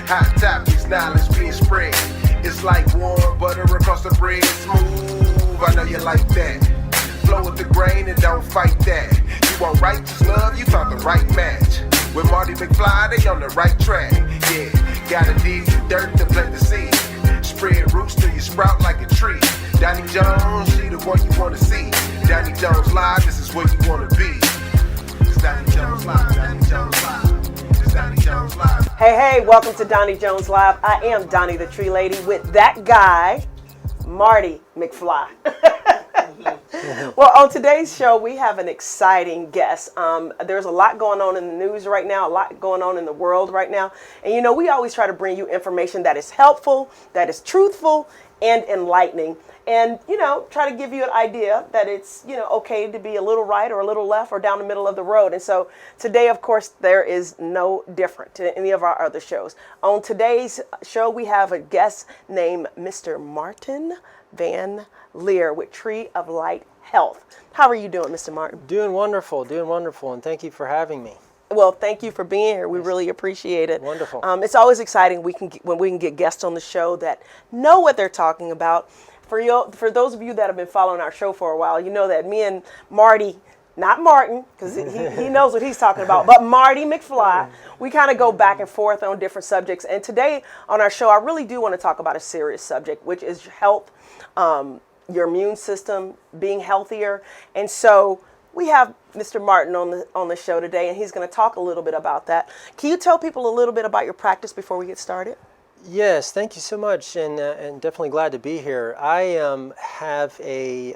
Hot topics, knowledge being spread. It's like warm butter across the bread. Smooth, I know you like that. Flow with the grain and don't fight that. You want righteous love, you found the right match. With Marty McFly, they on the right track. Yeah, gotta dig the dirt to plant the seed. Spread roots till you sprout like a tree. Doni Jones, she the one you wanna see. Doni Jones Live, this is where you wanna be. It's Doni Jones Live, Doni Jones Live. It's Doni Jones Live. Hey, welcome to Doni Jones Live. I am Doni the Tree Lady with that guy, Marty McFly. Well, on today's show, we have an exciting guest. There's a lot going on in the news right now, a lot going on in the world right now. And you know, we always try to bring you information that is helpful, that is truthful, and enlightening. And, you know, try to give you an idea that it's, you know, okay to be a little right or a little left or down the middle of the road. And so today, of course, there is no different to any of our other shows. On today's show, we have a guest named Mr. Martin Van Lear with Tree of Light Health. How are you doing, Mr. Martin? Doing wonderful, and thank you for having me. Well, thank you for being here. We really appreciate it. Wonderful. It's always exciting when we can get guests on the show that know what they're talking about. For those of you that have been following our show for a while, you know that me and Marty, not Martin, because he knows what he's talking about, but Marty McFly, we kind of go back and forth on different subjects. And today on our show, I really do want to talk about a serious subject, which is health, your immune system, being healthier. And so we have Mr. Martin on the show today, and he's going to talk a little bit about that. Can you tell people a little bit about your practice before we get started? Yes, thank you so much, and definitely glad to be here. I have a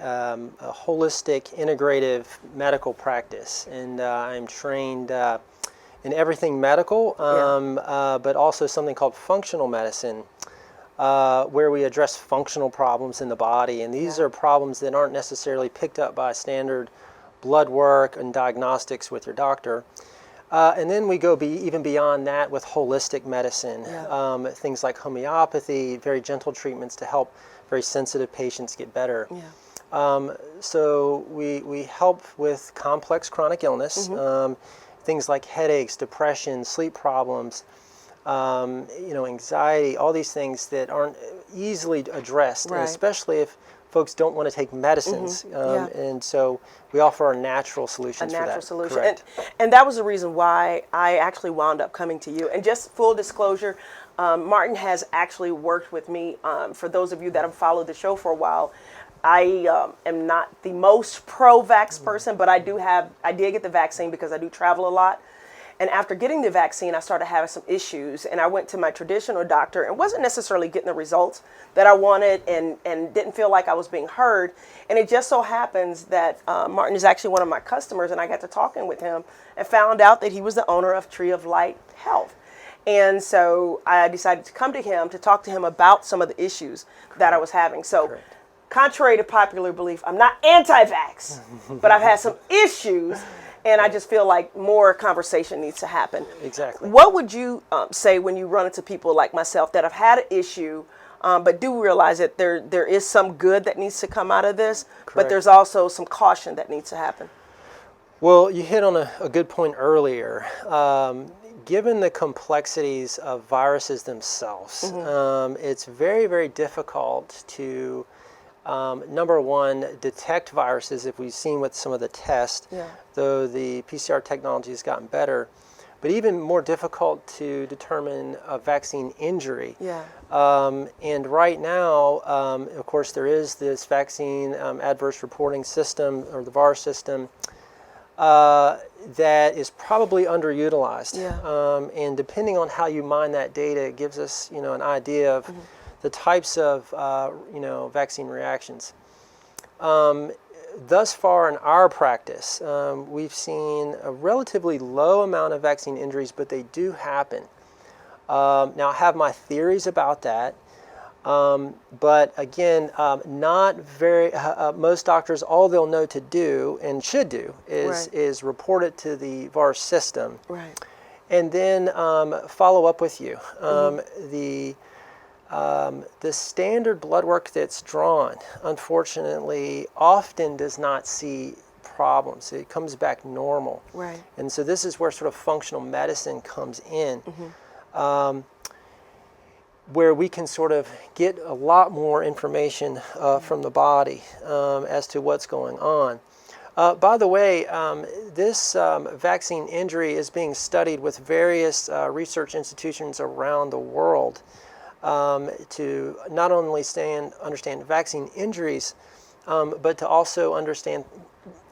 holistic, integrative medical practice, and I'm trained in everything medical, but also something called functional medicine, where we address functional problems in the body, and these are problems that aren't necessarily picked up by standard blood work and diagnostics with your doctor. And then we go even beyond that with holistic medicine, things like homeopathy, very gentle treatments to help very sensitive patients get better. So we help with complex chronic illness, things like headaches, depression, sleep problems, anxiety, all these things that aren't easily addressed, and especially if folks don't want to take medicines, and so we offer a natural solutions for that. A natural solution. And that was the reason why I actually wound up coming to you. And just full disclosure, Martin has actually worked with me. For those of you that have followed the show for a while, I am not the most pro-vax person, but I did get the vaccine because I do travel a lot. And after getting the vaccine, I started having some issues, and I went to my traditional doctor and wasn't necessarily getting the results that I wanted, and didn't feel like I was being heard. And it just so happens that Martin is actually one of my customers, and I got to talking with him and found out that he was the owner of Tree of Light Health. And so I decided to come to him to talk to him about some of the issues that I was having. So contrary to popular belief, I'm not anti-vax, but I've had some issues. And I just feel like more conversation needs to happen. Exactly. What would you say when you run into people like myself that have had an issue, but do realize that there is some good that needs to come out of this, but there's also some caution that needs to happen? Well, you hit on a good point earlier. Given the complexities of viruses themselves, it's very, very difficult to number one, detect viruses, if we've seen with some of the tests, though the PCR technology has gotten better, but even more difficult to determine a vaccine injury. And right now, of course, there is this vaccine adverse reporting system, or the VAR system, that is probably underutilized. And depending on how you mine that data, it gives us, an idea of the types of vaccine reactions. Thus far in our practice, we've seen a relatively low amount of vaccine injuries, but they do happen. Now I have my theories about that, but again, not very. Most doctors, all they'll know to do and should do is report it to the VAR system, and then follow up with you. The standard blood work that's drawn, unfortunately, often does not see problems. It comes back normal. And so this is where sort of functional medicine comes in. where we can sort of get a lot more information from the body as to what's going on. By the way, this vaccine injury is being studied with various research institutions around the world to not only understand vaccine injuries, but to also understand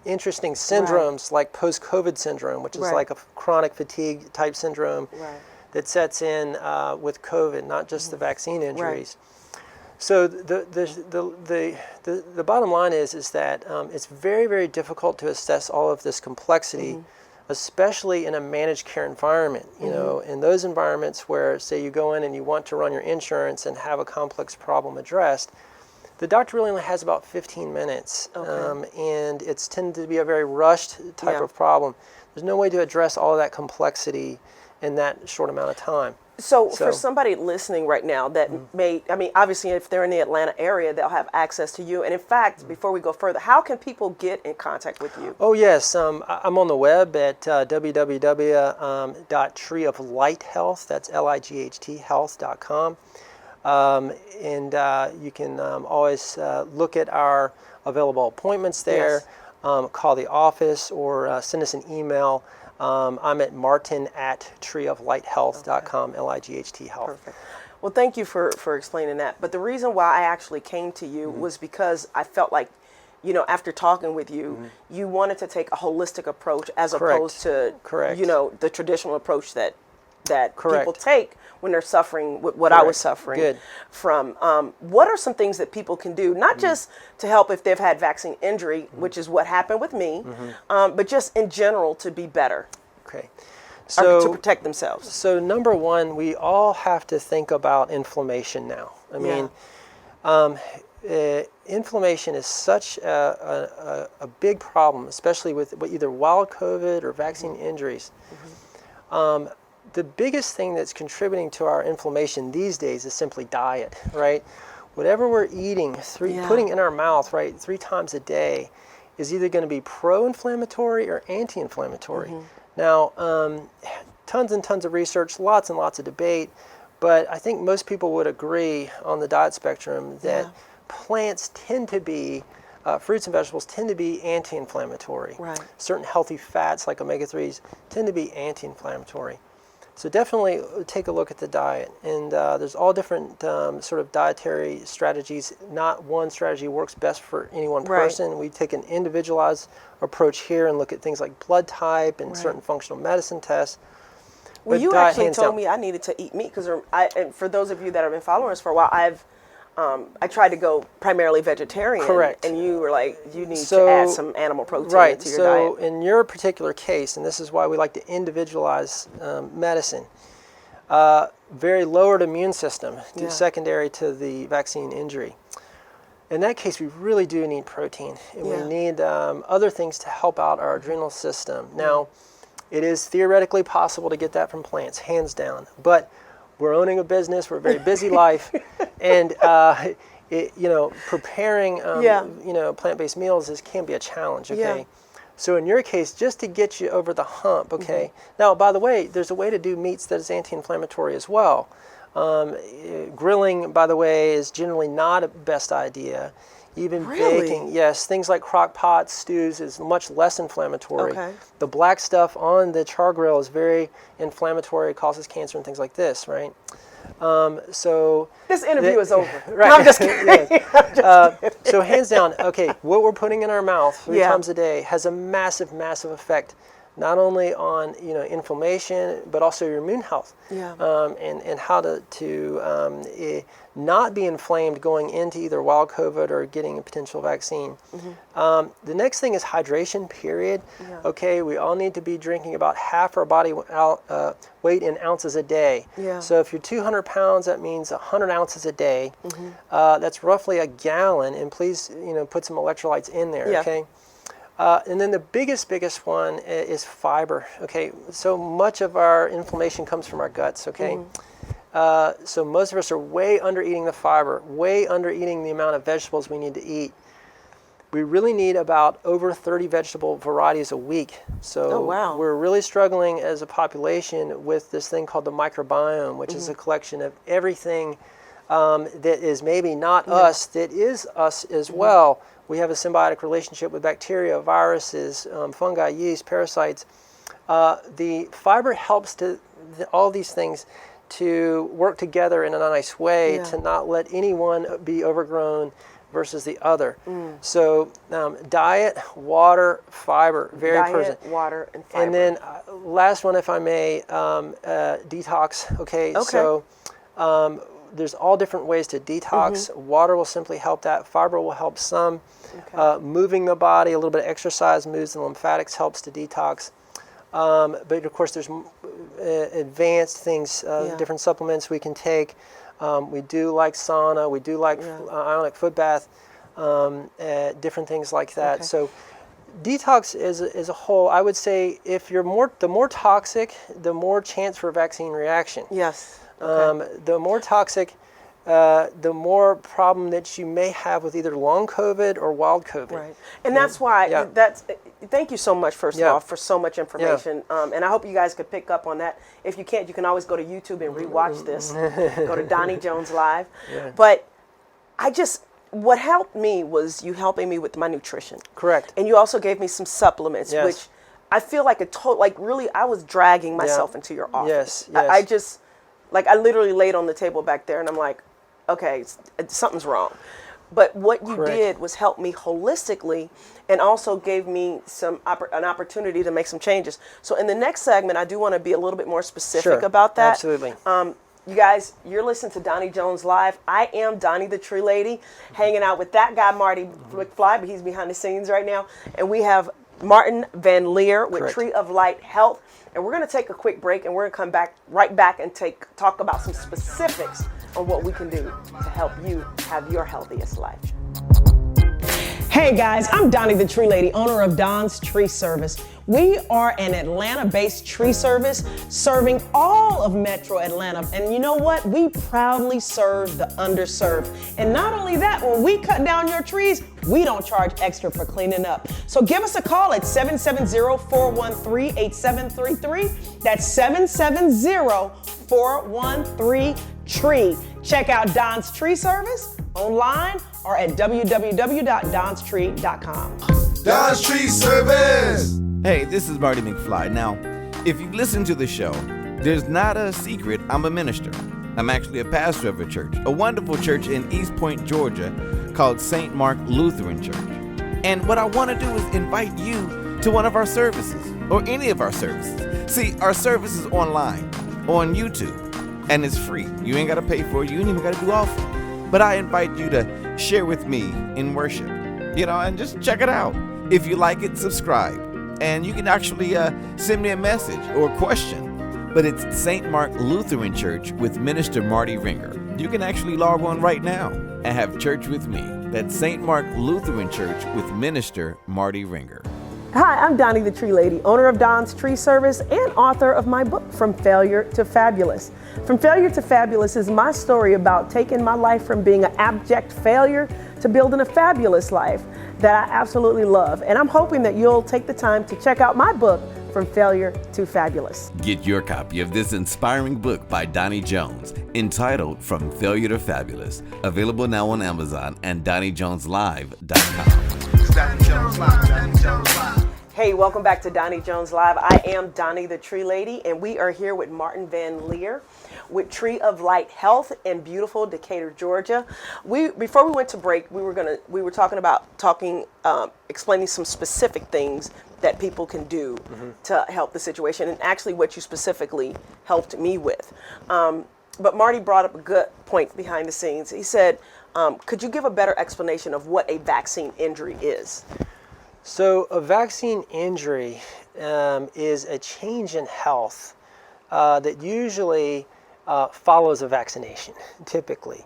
interesting syndromes like post-COVID syndrome, which is like a chronic fatigue type syndrome that sets in with COVID, not just the vaccine injuries. So the bottom line is that it's very, very difficult to assess all of this complexity, especially in a managed care environment. You know, in those environments where, say, you go in and you want to run your insurance and have a complex problem addressed, the doctor really only has about 15 minutes, and it's tended to be a very rushed type of problem. There's no way to address all of that complexity in that short amount of time. So for somebody listening right now that may, I mean, obviously if they're in the Atlanta area, they'll have access to you. And in fact, before we go further, how can people get in contact with you? Oh yes, I'm on the web at www.treeoflighthealth, that's L-I-G-H-T health.com. And you can always look at our available appointments there, call the office, or send us an email. I'm at martin@treeoflighthealth.com, L-I-G-H-T health. Perfect. Well, thank you for explaining that. But the reason why I actually came to you was because I felt like, you know, after talking with you, you wanted to take a holistic approach as opposed to, you know, the traditional approach that people take when they're suffering with what I was suffering from. What are some things that people can do, not just to help if they've had vaccine injury, which is what happened with me, but just in general to be better? Okay. So, or to protect themselves. So number one, we all have to think about inflammation now. I mean, inflammation is such a big problem, especially with either wild COVID or vaccine injuries. The biggest thing that's contributing to our inflammation these days is simply diet, right? Whatever we're eating, putting in our mouth, right, 3 times a day is either going to be pro-inflammatory or anti-inflammatory. Now, tons and tons of research, lots and lots of debate, but I think most people would agree on the diet spectrum that plants tend to be, fruits and vegetables tend to be anti-inflammatory. Certain healthy fats like omega-3s tend to be anti-inflammatory. So definitely take a look at the diet, and there's all different sort of dietary strategies. Not one strategy works best for any one person. We take an individualized approach here and look at things like blood type and certain functional medicine tests. Well, you actually told me I needed to eat meat because, and for those of you that have been following us for a while, I tried to go primarily vegetarian. And you were like, you need to add some animal protein into your diet. So in your particular case, and this is why we like to individualize medicine, very lowered immune system secondary to the vaccine injury. In that case, we really do need protein. And we need other things to help out our adrenal system. Now, it is theoretically possible to get that from plants, hands down. But we're owning a business, we're a very busy life, and preparing plant-based meals can be a challenge. So in your case, just to get you over the hump, Now, by the way, there's a way to do meats that is anti-inflammatory as well. Grilling, by the way, is generally not a best idea. Even baking, things like crock pots, stews is much less inflammatory. The black stuff on the char grill is very inflammatory, causes cancer and things like this, right? So this interview is over. No, I'm just kidding. So hands down, what we're putting in our mouth 3 times a day has a massive, massive effect, not only on inflammation, but also your immune health, and how to not be inflamed going into either wild COVID or getting a potential vaccine. The next thing is hydration, period. We all need to be drinking about half our body weight in ounces a day. So if you're 200 pounds, that means 100 ounces a day. That's roughly a gallon, and please put some electrolytes in there, and then the biggest one is fiber. So much of our inflammation comes from our guts. So most of us are way under eating the fiber, way under eating the amount of vegetables we need to eat. we really need about over 30 vegetable varieties a week. So Oh, wow. we're really struggling as a population with this thing called the microbiome, which is a collection of everything that is maybe not us, that is us as well. We have a symbiotic relationship with bacteria, viruses, fungi, yeast, parasites. The fiber helps all these things to work together in a nice way, to not let any one be overgrown versus the other. So diet, water, fiber, very important. Diet, water, and fiber. And then last one, if I may, detox. Okay. So there's all different ways to detox. Water will simply help that. Fiber will help some. Moving the body, a little bit of exercise moves the lymphatics, helps to detox. But of course, there's advanced things, different supplements we can take. We do like sauna. We do like ionic foot bath, different things like that. So detox as a whole, I would say if you're the more toxic, the more chance for vaccine reaction. Yes. The more toxic, the more problem that you may have with either long COVID or wild COVID. Right. And that's why, thank you so much, first of all, for so much information. And I hope you guys could pick up on that. If you can't, you can always go to YouTube and rewatch this. Go to Doni Jones Live. But what helped me was you helping me with my nutrition. Correct. And you also gave me some supplements, which I feel like really, I was dragging myself into your office. Yes. I literally laid on the table back there and I'm like, okay, something's wrong. But what you did was help me holistically and also gave me an opportunity to make some changes. So in the next segment, I do want to be a little bit more specific about that. Absolutely. You guys, you're listening to Doni Jones Live. I am Doni the Tree Lady, hanging out with that guy, Marty McFly, but he's behind the scenes right now. And we have Martin Van Lear with Tree of Light Health. And we're going to take a quick break, and we're going to come back right back and talk about some specifics on what we can do to help you have your healthiest life. Hey guys, I'm Doni the Tree Lady, owner of Don's Tree Service. We are an Atlanta-based tree service serving all of Metro Atlanta. And you know what? We proudly serve the underserved. And not only that, when we cut down your trees, we don't charge extra for cleaning up. So give us a call at 770-413-8733. That's 770-413-TREE. Check out Don's Tree Service online or at www.donstree.com. Don's Tree Service! Hey, this is Marty McFly. Now, if you've listened to the show, there's not a secret I'm a minister. I'm actually a pastor of a church, a wonderful church in East Point, Georgia, called St. Mark Lutheran Church. And what I want to do is invite you to one of our services, or any of our services. See, our service is online, on YouTube, and it's free. You ain't got to pay for it. You ain't even got to do offering. But I invite you to share with me in worship, and just check it out. If you like it, subscribe. And you can actually send me a message or a question. But it's St. Mark Lutheran Church with Minister Marty Ringer. You can actually log on right now and have church with me. That's St. Mark Lutheran Church with Minister Marty Ringer. Hi, I'm Doni the Tree Lady, owner of Don's Tree Service and author of my book, From Failure to Fabulous. From Failure to Fabulous is my story about taking my life from being an abject failure to building a fabulous life that I absolutely love. And I'm hoping that you'll take the time to check out my book, From Failure to Fabulous. Get your copy of this inspiring book by Doni Jones, entitled From Failure to Fabulous, available now on Amazon and DoniJonesLive.com. Doni Jones Live, Doni Jones Live. Hey, welcome back to Doni Jones Live. I am Doni the Tree Lady, and we are here with Martin Van Lear with Tree of Light Health in beautiful Decatur, Georgia. Before we went to break, we were talking about explaining some specific things that people can do to help the situation, and actually what you specifically helped me with. But Marty brought up a good point behind the scenes. He said, could you give a better explanation of what a vaccine injury is? So a vaccine injury is a change in health that usually follows a vaccination, typically.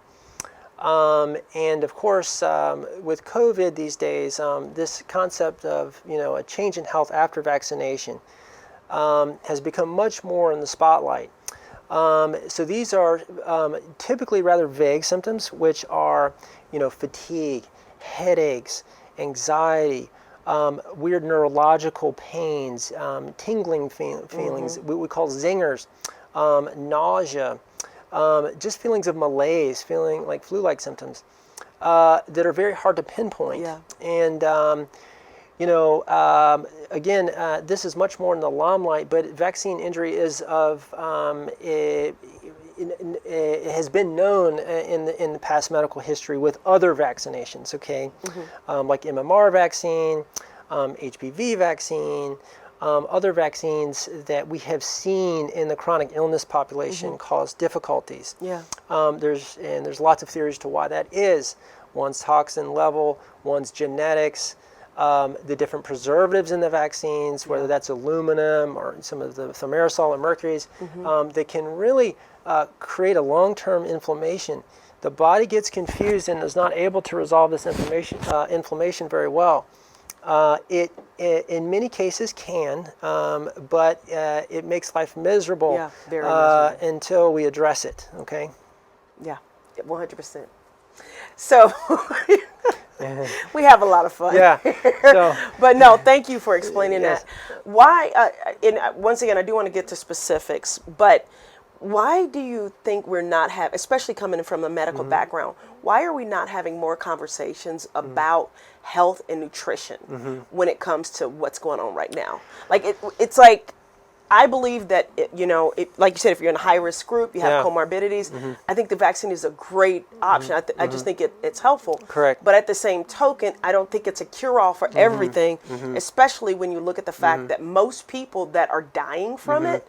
And of course, with COVID these days, this concept of a change in health after vaccination has become much more in the spotlight. So these are typically rather vague symptoms, which are fatigue, headaches, anxiety, weird neurological pains, tingling feelings, what we call zingers, nausea, just feelings of malaise, feeling like flu-like symptoms that are very hard to pinpoint. Yeah. And again, this is much more in the limelight, but vaccine injury is of it has been known in the past medical history with other vaccinations. Okay, like MMR vaccine, HPV vaccine, other vaccines that we have seen in the chronic illness population cause difficulties. Yeah. There's lots of theories to why that is. One's toxin level, one's genetics. The different preservatives in the vaccines, whether that's aluminum or some of the thimerosal or mercuries, that can really create a long-term inflammation. The body gets confused and is not able to resolve this inflammation very well. It in many cases can, but it makes life miserable, very miserable until we address it. Okay. Yeah, 100%. So we have a lot of fun. Yeah. So, but no, thank you for explaining Yes. that. Why? And once again, I do want to get to specifics, but why do you think we're not having, especially coming from a medical background, why are we not having more conversations about health and nutrition when it comes to what's going on right now? Like it's like, I believe that, like you said, if you're in a high-risk group, you have comorbidities, I think the vaccine is a great option. I just think it's helpful. Correct. But at the same token, I don't think it's a cure-all for everything, especially when you look at the fact that most people that are dying from it,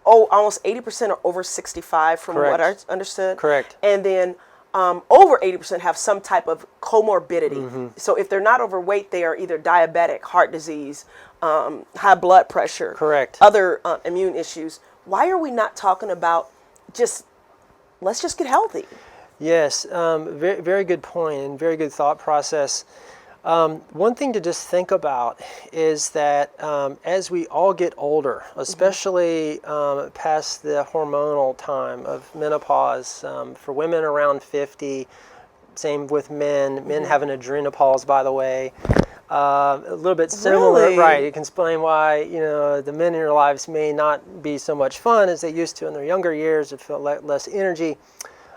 almost 80% are over 65 from what I understood. Correct. And then over 80% have some type of comorbidity. So if they're not overweight, they are either diabetic, heart disease, high blood pressure, Correct. other immune issues. Why are we not talking about let's just get healthy? Yes, very, very good point and very good thought process. One thing to just think about is that as we all get older, especially past the hormonal time of menopause, for women around 50, same with men. Men have an adrenopause, by the way. A little bit similar, Really? right? You can explain why the men in your lives may not be so much fun as they used to in their younger years. They feel less energy.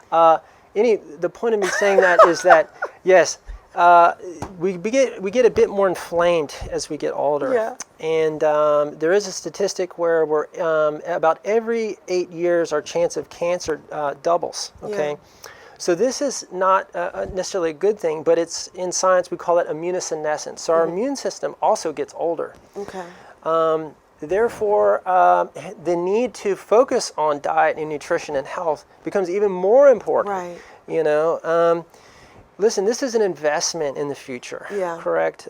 The point of me saying that is that yes, we get a bit more inflamed as we get older. Yeah. And there is a statistic where we're about every 8 years our chance of cancer doubles. Okay. Yeah. So this is not necessarily a good thing, but it's in science we call it immunosenescence. So our immune system also gets older. Okay. Therefore, the need to focus on diet and nutrition and health becomes even more important. Right. Listen, this is an investment in the future. Yeah. Correct.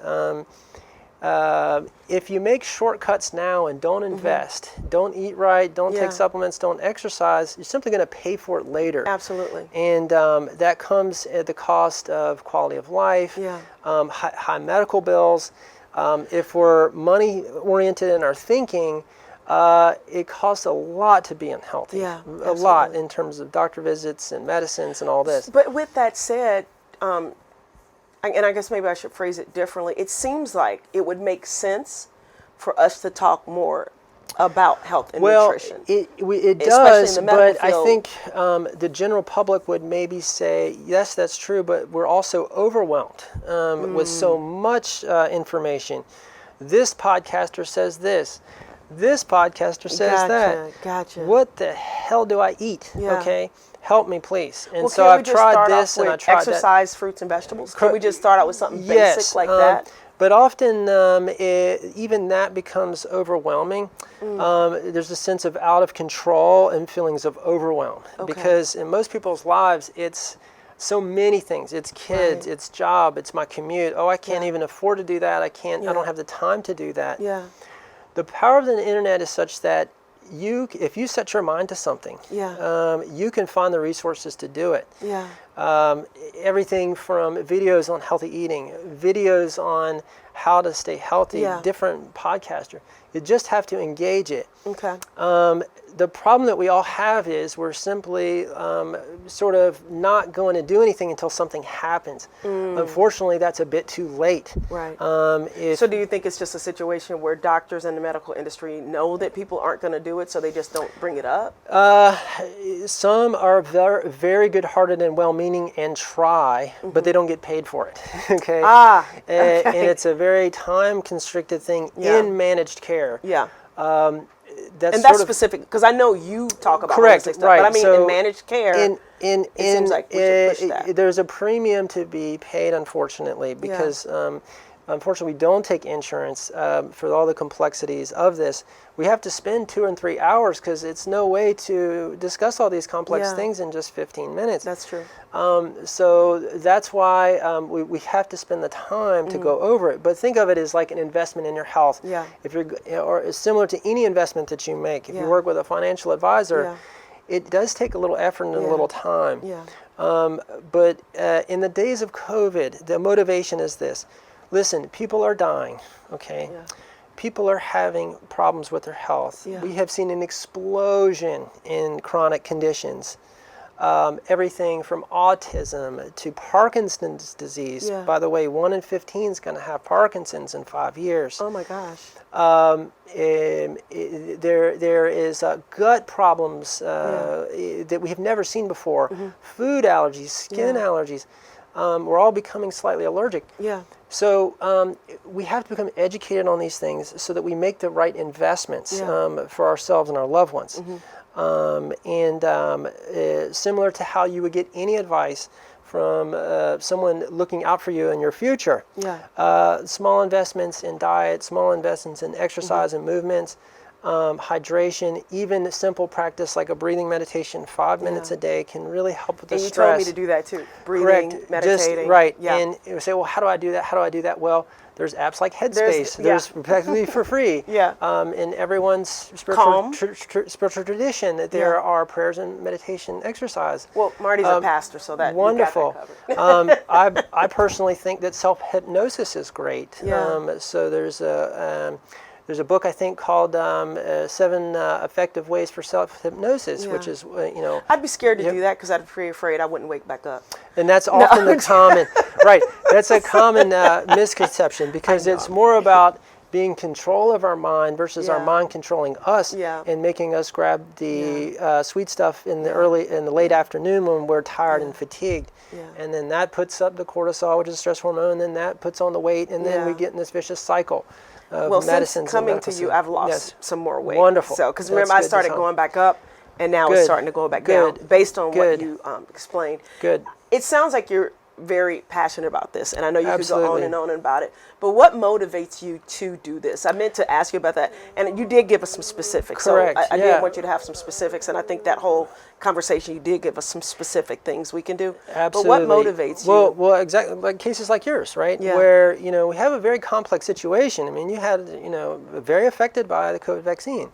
If you make shortcuts now and don't invest, don't eat right, don't take supplements, don't exercise, you're simply going to pay for it later. Absolutely. And that comes at the cost of quality of life, high medical bills. If we're money-oriented in our thinking, it costs a lot to be unhealthy. Yeah, a lot in terms of doctor visits and medicines and all this. But with that said, and I guess maybe I should phrase it differently, it seems like it would make sense for us to talk more about health and nutrition. It Especially does, in the medical but I field. think the general public would maybe say, yes, that's true, but we're also overwhelmed with so much information. This podcaster says this. This podcaster says that. Gotcha. What the hell do I eat? Yeah. Okay, help me, please. And Well, so can't we I've just tried start this off and I with tried exercise, fruits, and vegetables? Can we just start out with something that. basic like that? But often, even that becomes overwhelming. There's a sense of out of control and feelings of overwhelm. Okay. Because in most people's lives, it's so many things. It's kids, it's job, it's my commute. Oh, I can't even afford to do that. I don't have the time to do that. Yeah. The power of the internet is such that if you set your mind to something, Yeah. you can find the resources to do it. Yeah. everything from videos on healthy eating, videos on how to stay healthy, different podcaster. You just have to engage it. Okay. The problem that we all have is we're simply sort of not going to do anything until something happens. Unfortunately, that's a bit too late. Right. So do you think it's just a situation where doctors and the medical industry know that people aren't going to do it, so they just don't bring it up? Some are very, very good-hearted and well-meaning and try, but they don't get paid for it. Okay. Okay. And it's a very time-constricted thing in managed care. Yeah. That's specific, because I know you talk about correct, holistic stuff, right. but I mean So in managed care, it seems like we should push that. There's a premium to be paid, unfortunately, because unfortunately we don't take insurance for all the complexities of this. We have to spend 2 and 3 hours because it's no way to discuss all these complex things in just 15 minutes. That's true. So that's why we have to spend the time to go over it. But think of it as like an investment in your health. Yeah. If you're, or it's similar to any investment that you make. If you work with a financial advisor, it does take a little effort and a little time. Yeah. But in the days of COVID, the motivation is this. Listen, people are dying, okay? Yeah. People are having problems with their health. Yeah. We have seen an explosion in chronic conditions. Everything from autism to Parkinson's disease. Yeah. By the way, 1 in 15 is going to have Parkinson's in 5 years. Oh my gosh. There is gut problems that we have never seen before. Food allergies, skin allergies. We're all becoming slightly allergic. Yeah. So we have to become educated on these things so that we make the right investments for ourselves and our loved ones. Similar to how you would get any advice from someone looking out for you in your future. Yeah. Small investments in diet, small investments in exercise and movements, hydration, even simple practice like a breathing meditation, 5 minutes a day can really help with the stress. And you told me to do that too, breathing, meditating. Just, right, and you say, well, how do I do that? How do I do that? Well, there's apps like Headspace. There's practically for free. In everyone's spiritual tradition, that there are prayers and meditation exercise. Well, Marty's a pastor, so that wonderful. You got that covered. I personally think that self-hypnosis is great. So there's a book I think called 7 Effective Ways for Self-Hypnosis, which is, I'd be scared to do that because I'd be afraid I wouldn't wake back up. And that's often the common, that's a common misconception because it's more about being in control of our mind versus our mind controlling us and making us grab the sweet stuff in the late afternoon when we're tired and fatigued. And then that puts up the cortisol, which is a stress hormone, and then that puts on the weight, and then we get in this vicious cycle. Well, since coming to you, I've lost some more weight. Wonderful. So, because remember, I started going back up, and now it's starting to go back down, based on what you explained. Good. It sounds like you're very passionate about this, and I know you could go on and on about it. But what motivates you to do this? I meant to ask you about that, and you did give us some specifics. Correct. So I did want you to have some specifics, and I think that whole conversation, you did give us some specific things we can do. Absolutely. But what motivates you? Well, exactly, like cases like yours, right? Yeah. Where, we have a very complex situation. I mean, you had, very affected by the COVID vaccine.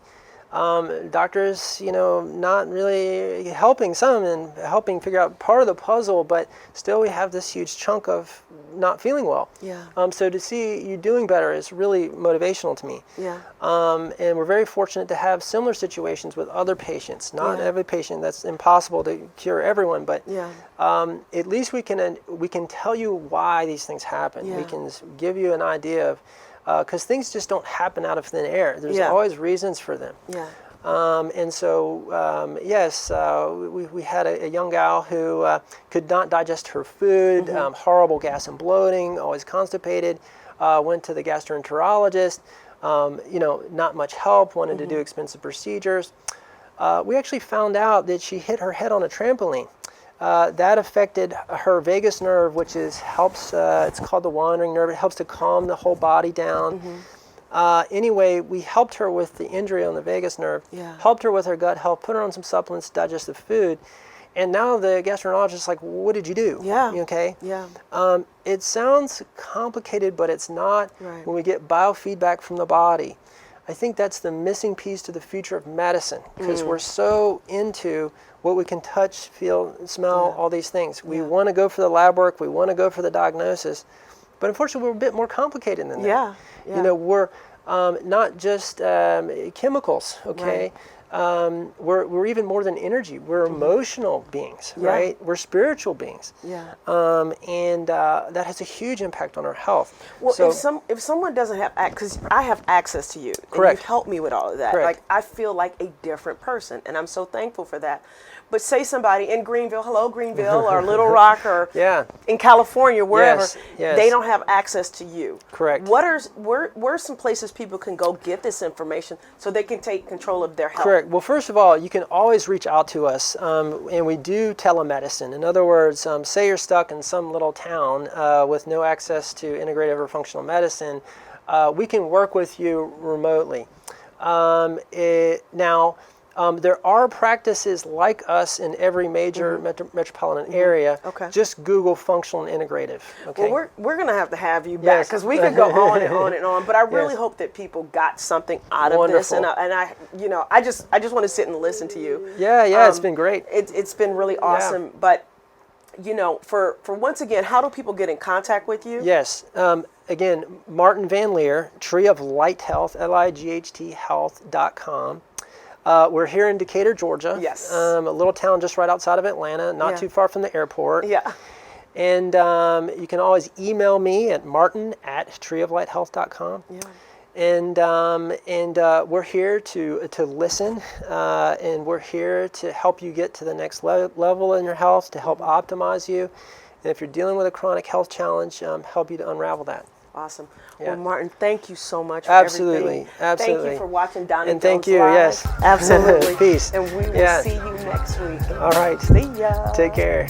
Doctors, not really helping some and helping figure out part of the puzzle, but still we have this huge chunk of not feeling well. Yeah. So to see you doing better is really motivational to me. Yeah. And we're very fortunate to have similar situations with other patients. Not every patient, that's impossible to cure everyone, but at least we can tell you why these things happen. We can give you an idea of because things just don't happen out of thin air. There's always reasons for them. Yeah. And so, yes, we had a young gal who could not digest her food, horrible gas and bloating, always constipated, went to the gastroenterologist, not much help, wanted to do expensive procedures. We actually found out that she hit her head on a trampoline. That affected her vagus nerve, which helps, it's called the wandering nerve. It helps to calm the whole body down. Anyway, we helped her with the injury on the vagus nerve, helped her with her gut health, put her on some supplements, digestive food. And now the gastroenterologist is like, what did you do? Yeah. Okay? Yeah. It sounds complicated, but it's not when we get biofeedback from the body. I think that's the missing piece to the future of medicine, because we're so into what we can touch, feel, smell, all these things. We want to go for the lab work, we want to go for the diagnosis, but unfortunately we're a bit more complicated than that. Yeah. You know, we're not just chemicals, okay? Right. We're even more than energy. We're emotional beings, right? We're spiritual beings. Yeah. And that has a huge impact on our health. Well, So, if someone doesn't have because I have access to you, and Correct. you've helped me with all of that. Correct. Like I feel like a different person, and I'm so thankful for that. But say somebody in Greenville, hello Greenville, or Little Rock, or in California, wherever, Yes. they don't have access to you. Correct. Where are some places people can go get this information so they can take control of their health? Correct. Well, first of all, you can always reach out to us, and we do telemedicine. In other words, say you're stuck in some little town with no access to integrative or functional medicine, we can work with you remotely. There are practices like us in every major metropolitan area. Okay. Just Google functional and integrative. Okay. Well, we're going to have you back Yes. because we could go on and on and on. But I really Yes. hope that people got something out of this, Wonderful. and I just want to sit and listen to you. Yeah, it's been great. It's been really awesome. But for once again, how do people get in contact with you? Yes. Again, Martin Van Lear, Tree of Light Health, LIGHT Health.com. We're here in Decatur, Georgia. Yes. A little town just right outside of Atlanta, not too far from the airport. Yeah. And you can always email me at martin@treeoflighthealth.com. Yeah. And we're here to listen, and we're here to help you get to the next level in your health, to help optimize you. And if you're dealing with a chronic health challenge, help you to unravel that. Awesome. Yeah. Well, Martin, thank you so much for Absolutely. everything. Absolutely. Thank you for watching Doni And thank Jones you, Live. yes. Absolutely. Peace. And we will Yeah. see you next week. All right. See ya. Take care.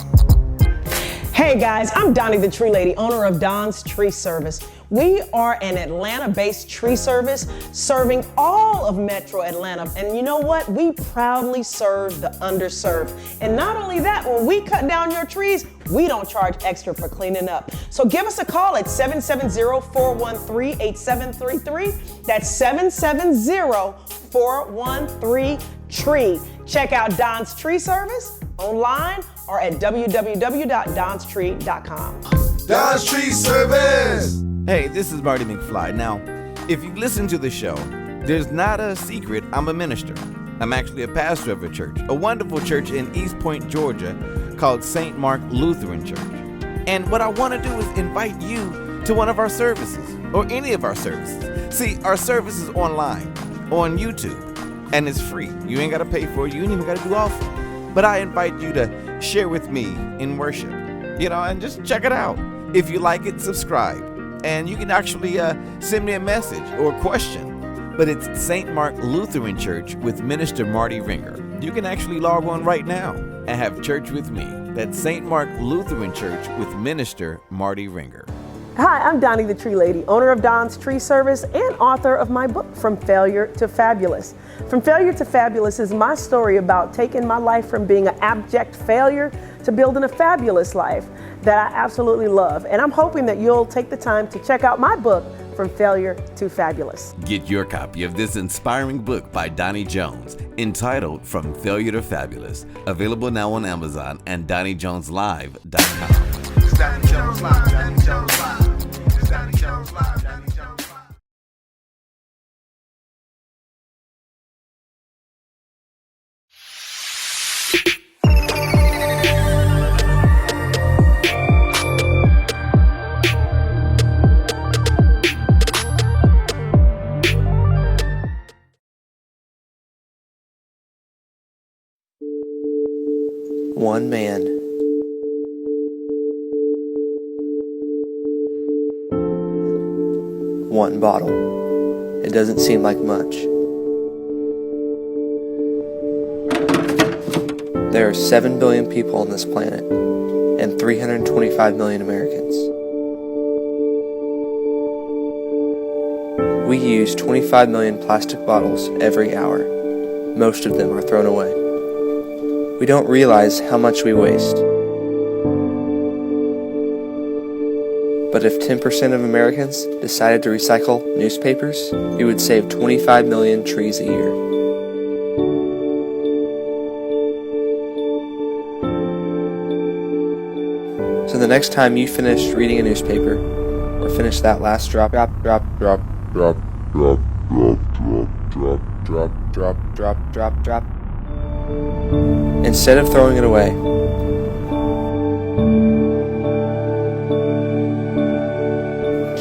Hey guys, I'm Donnie the Tree Lady, owner of Don's Tree Service. We are an Atlanta-based tree service serving all of Metro Atlanta. And you know what? We proudly serve the underserved. And not only that, when we cut down your trees, we don't charge extra for cleaning up. So give us a call at 770-413-8733. That's 770-413-TREE. Check out Don's Tree Service online or at www.donstree.com. Don's Tree Service. Hey, this is Marty McFly. Now, if you listen to the show, there's not a secret I'm a minister. I'm actually a pastor of a church, a wonderful church in East Point, Georgia, called St. Mark Lutheran Church. And what I want to do is invite you to one of our services, or any of our services. See, our service is online, on YouTube, and it's free. You ain't got to pay for it. You ain't even got to do offering. But I invite you to share with me in worship, and just check it out. If you like it, subscribe. And you can actually send me a message or a question. But it's St. Mark Lutheran Church with Minister Marty Ringer. You can actually log on right now and have church with me. That's St. Mark Lutheran Church with Minister Marty Ringer. Hi, I'm Donnie the Tree Lady, owner of Don's Tree Service and author of my book, From Failure to Fabulous. From Failure to Fabulous is my story about taking my life from being an abject failure to building a fabulous life that I absolutely love. And I'm hoping that you'll take the time to check out my book, From Failure to Fabulous. Get your copy of this inspiring book by Doni Jones, entitled From Failure to Fabulous, available now on Amazon and DonnieJonesLive.com. It's Doni Jones Live, Doni Jones Live. It's Doni Jones Live, Doni Jones Live. One man. One bottle. It doesn't seem like much. There are 7 billion people on this planet and 325 million Americans. We use 25 million plastic bottles every hour. Most of them are thrown away. We don't realize how much we waste. But if 10% of Americans decided to recycle newspapers, we would save 25 million trees a year. So the next time you finish reading a newspaper, or finish that last drop, instead of throwing it away,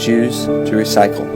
choose to recycle.